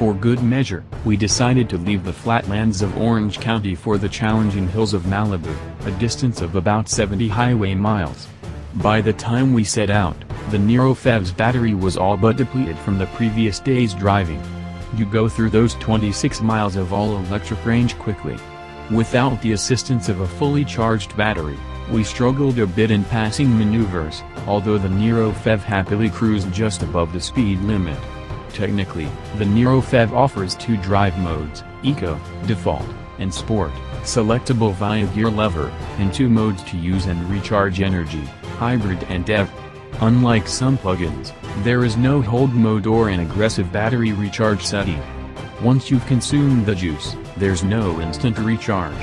For good measure, we decided to leave the flatlands of Orange County for the challenging hills of Malibu, a distance of about 70 highway miles. By the time we set out, the Niro PHEV's battery was all but depleted from the previous day's driving. You go through those 26 miles of all-electric range quickly. Without the assistance of a fully charged battery, we struggled a bit in passing maneuvers, although the Niro PHEV happily cruised just above the speed limit. Technically, the Niro PHEV offers two drive modes, Eco, Default, and Sport, selectable via gear lever, and two modes to use and recharge energy, Hybrid and EV. Unlike some plug-ins, there is no hold mode or an aggressive battery recharge setting. Once you've consumed the juice, there's no instant recharge.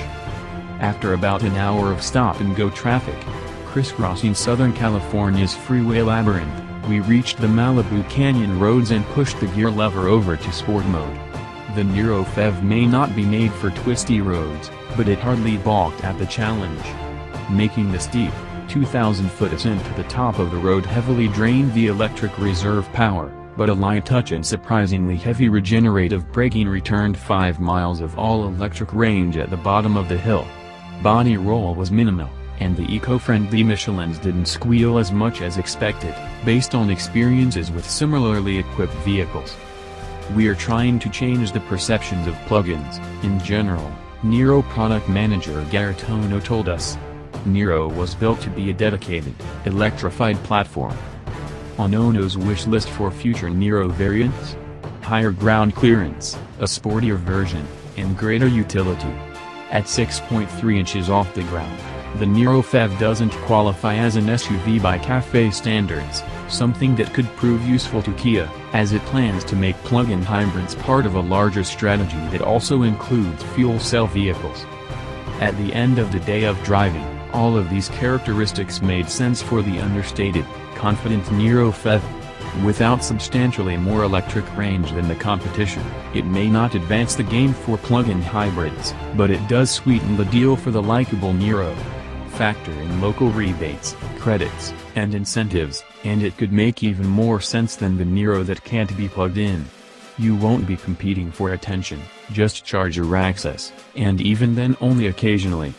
After about an hour of stop-and-go traffic, crisscrossing Southern California's freeway labyrinth, we reached the Malibu Canyon roads and pushed the gear lever over to Sport mode. The Niro PHEV may not be made for twisty roads, but it hardly balked at the challenge. Making the steep, 2,000-foot ascent to the top of the road heavily drained the electric reserve power, but a light touch and surprisingly heavy regenerative braking returned 5 miles of all-electric range at the bottom of the hill. Body roll was minimal, and the eco-friendly Michelins didn't squeal as much as expected, based on experiences with similarly equipped vehicles. We are trying to change the perceptions of plug-ins, in general, Niro product manager Garrett Ono told us. Niro was built to be a dedicated, electrified platform. On Ono's wish list for future Niro variants? Higher ground clearance, a sportier version, and greater utility. At 6.3 inches off the ground, the Niro PHEV doesn't qualify as an SUV by CAFE standards, something that could prove useful to Kia, as it plans to make plug-in hybrids part of a larger strategy that also includes fuel cell vehicles. At the end of the day of driving, all of these characteristics made sense for the understated, confident Niro PHEV. Without substantially more electric range than the competition, it may not advance the game for plug-in hybrids, but it does sweeten the deal for the likable Niro. Factor in local rebates, credits, and incentives, and it could make even more sense than the Niro that can't be plugged in. You won't be competing for attention, just charger access, and even then only occasionally.